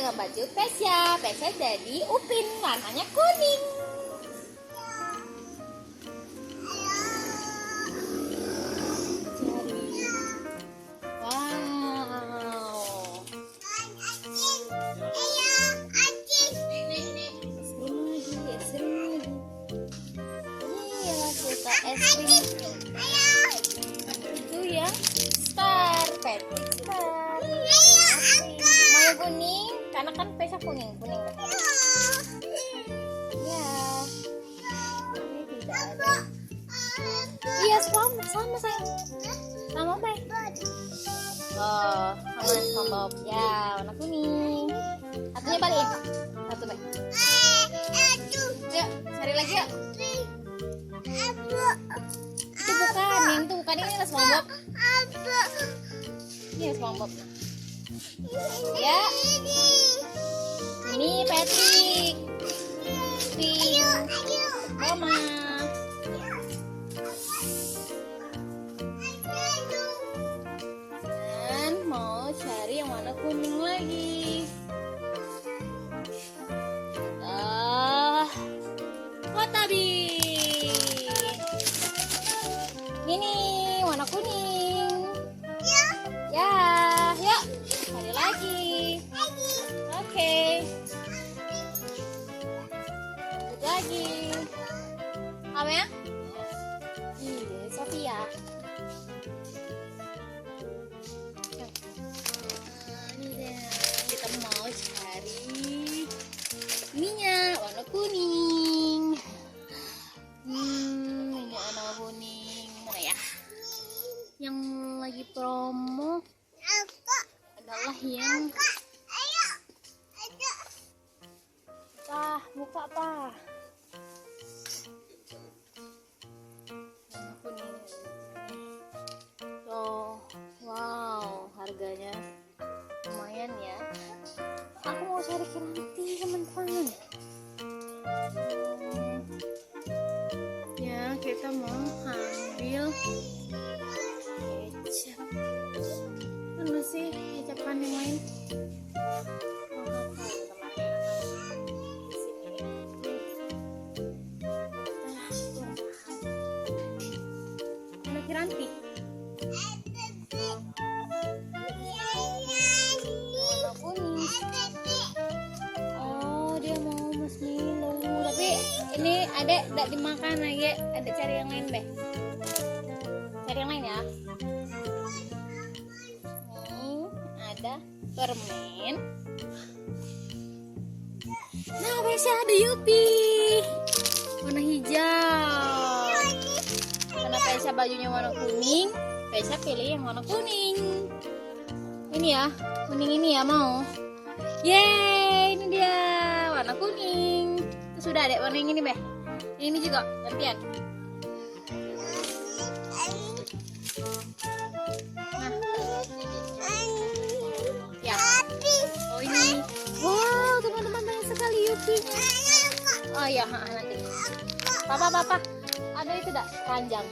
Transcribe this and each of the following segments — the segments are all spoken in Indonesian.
dengan baju Pesya. Pesya jadi Upin, warnanya kuning. Es krim itu yang star, Patrick star. Mau yang kuning, karena kan Pesya kuning kan? Ya, ini tidak ada. Iya sama sayang, sama baik. Oh, sama SpongeBob ya, warna kuning. Satunya balik, satu baik. Yuk, cari lagi yuk. Itu bukan ini lah SpongeBob. Ini SpongeBob. Ya. Ini Patrick. Mama. Dan mau cari yang warna kuning lagi. Watabi. Ini warna kuning. Ya, yuk cari lagi. Oke. Lanjut lagi. Apa ya? Iya, Sophia. Ini deh, kita mau cari ininya warna kuning. Ini warna kuning. Mana ya? Yang lagi promo adalah yang buka apa? Warna kuning. Oh, wow, harganya lumayan ya. Aku mau cari kiranti teman-teman. Ya, kita mau ambil kecap. Mana sih kecapan yang lain? Ada kiranti. Warna kuning. Oh, dia mau marshmallow. Tapi ini adek tidak dimakan lagi. Ada cari yang lain deh. Cari yang lain ya. Ada permen. Nah, Pesya ada Yupi warna hijau. Karena Pesya bajunya warna kuning, Pesya pilih yang warna kuning. Ini ya, kuning ini ya mau. Yeay, ini dia warna kuning. Itu sudah ada warna yang ini Beh. Ini juga gantian. Oh ini, wow teman-teman banyak sekali Yupinya. Oh iya nanti. Papa, ada itu dak panjang.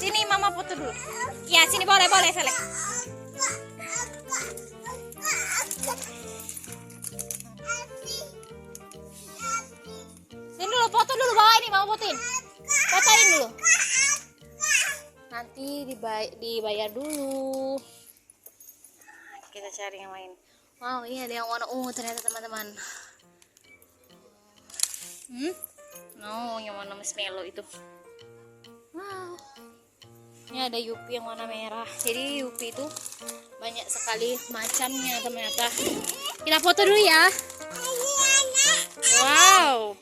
Sini mama foto dulu. Ya sini boleh selek. Sini dulu foto dulu, bawa ini mama fotoin. Fotoin dulu. Nanti dibayar dulu. Kita cari yang lain. Wow, ini ada yang warna ungu ternyata teman-teman. No, yang warna marshmallow itu. Wow. Ini ada Yupi yang warna merah. Jadi Yupi itu banyak sekali macamnya ternyata. Kita foto dulu ya. Wow.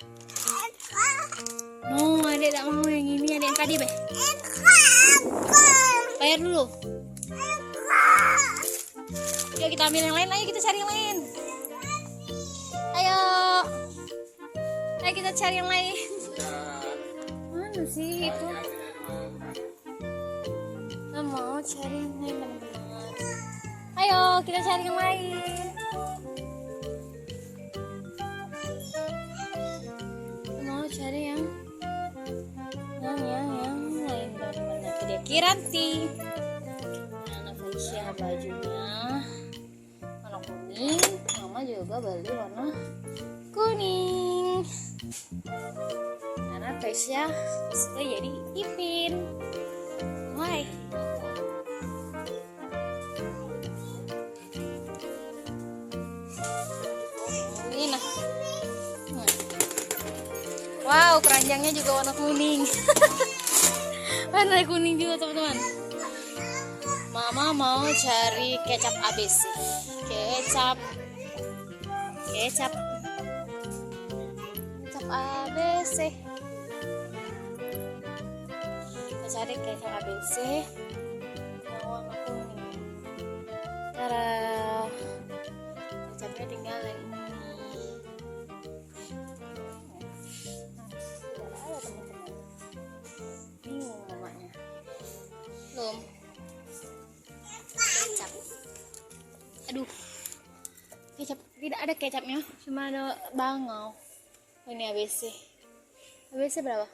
No, adek tidak mau yang ini, adek yang tadi Beh. Bayar dulu. Yuk kita ambil yang lain, ayo kita cari yang lain. Ayo kita cari yang lain. Mana sih itu? Kita mau cari yang lain teman-teman. Ayo kita cari yang lain. Kita mau cari yang lain teman-teman. Itu dia kiranti. Nah, Pesya bajunya warna juga beli warna kuning karena Tasya suka jadi Ipin. Why? Ini nah. Wow, keranjangnya juga warna kuning. Warna kuning juga teman-teman. Mama mau cari kecap ABC. Kecap ABC. Kita cari kecap ABC yang warna kuning. Tara, kecapnya tinggal yang ini. Tidak ada teman-teman. Bingung namanya. Belum. Kecap. Aduh. Kecap, tidak ada kecapnya, cuma ada bangau. Oh, ini ABC. ABC berapa?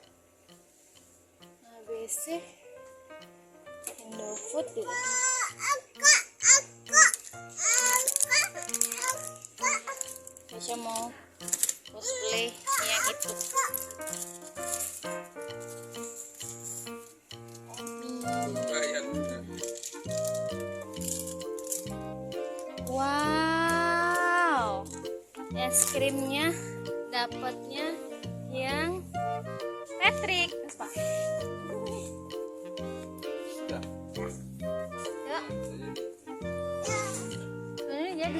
ABC Indofood juga. Tasya mau cosplay yang itu. Wow, es krimnya dapatnya yang Patrick. Apa? Yuk. Ini jadi.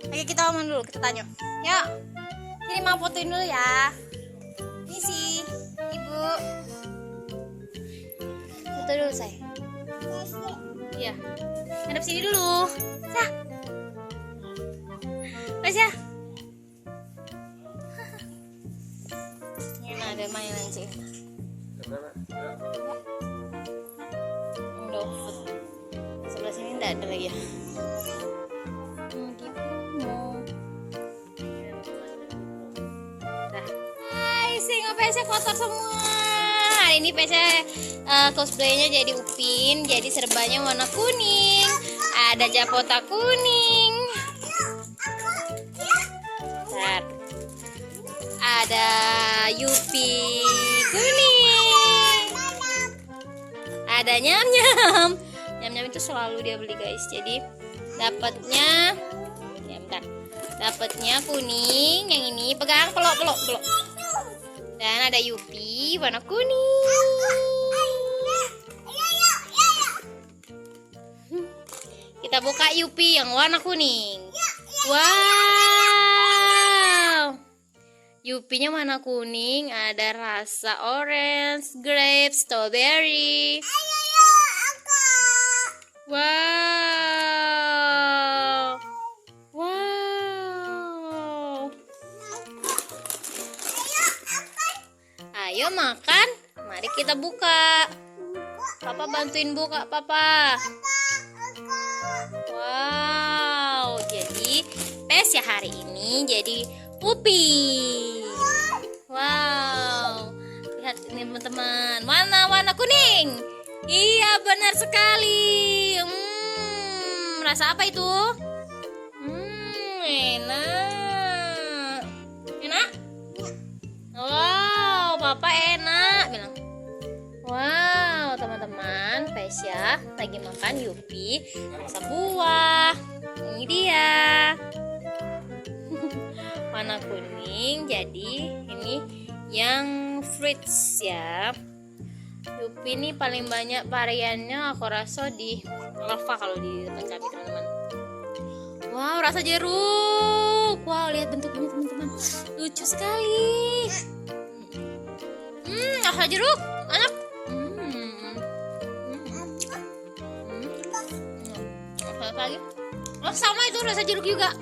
Oke, kita ngomong dulu, kita tanya. Yuk, ini mau fotoin dulu ya. Ini sih, Ibu. Foto dulu, say. Iya. Hadap sini dulu. Sah. Tasya. Ini ada mainan sih. Indofood. Sebelah sini enggak ada lagi ya. Hai, singa PC kotor semua. Hari ini PC cosplaynya jadi Upin, jadi serbannya warna kuning. Ada Japota kuning. Bentar. Ada Yupi kuning. Ada Nyam-Nyam. Nyam-Nyam itu selalu dia beli, guys. Jadi dapatnya ya bentar. Dapatnya kuning, yang ini pegang pelok. Dan ada Yupi warna kuning. Kita buka Yupi yang warna kuning. Wow. Yupinya warna kuning, ada rasa orange, grape, strawberry. Wow. Wow. Ayo makan. Mari kita buka. Papa bantuin buka, Papa. Wow, jadi Tasya hari ini jadi Upin. Wow, lihat ini teman-teman, warna kuning. Iya, benar sekali. Rasa apa itu? Enak. Enak? Wow, Papa enak bilang. Wow, teman-teman, Tasya lagi makan Yupi rasa buah. Ini dia. Warna kuning, jadi ini yang fruits ya. Yupi ini paling banyak variannya aku rasa di lava kalau di tempat kami, teman-teman. Wow, rasa jeruk. Wow, lihat bentuknya teman-teman, lucu sekali. Rasa jeruk enak. Lagi. Oh, sama itu rasa jeruk juga.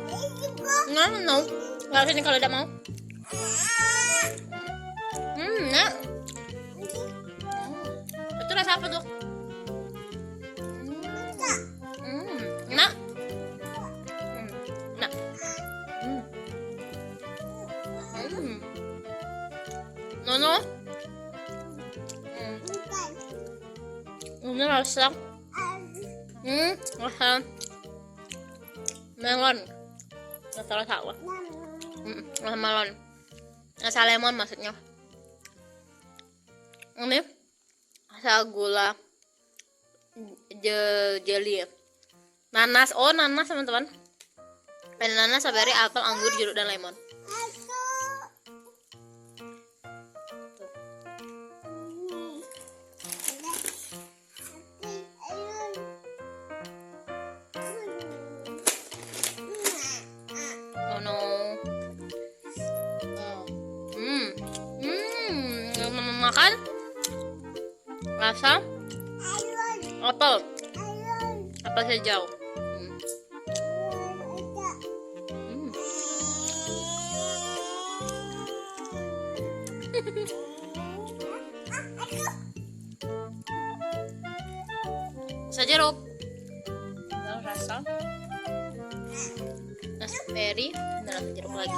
No. Kalau sini kalau udah mau. Nah. Itu rasa apa tuh? Nah. Nah. No. Ini rasa. Rasa melon. Rasa rasa rasa melon, rasa lemon maksudnya. Ini rasa gula jelly ya. Nanas, nanas teman-teman. Ada nanas, strawberry, apel, anggur, jeruk, dan lemon. Oh no. Makan rasa apel hijau. Rasa jeruk, lalu rasa raspberry, dan rasa jeruk lagi.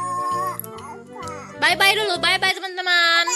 Bye bye dulu, bye bye teman-teman.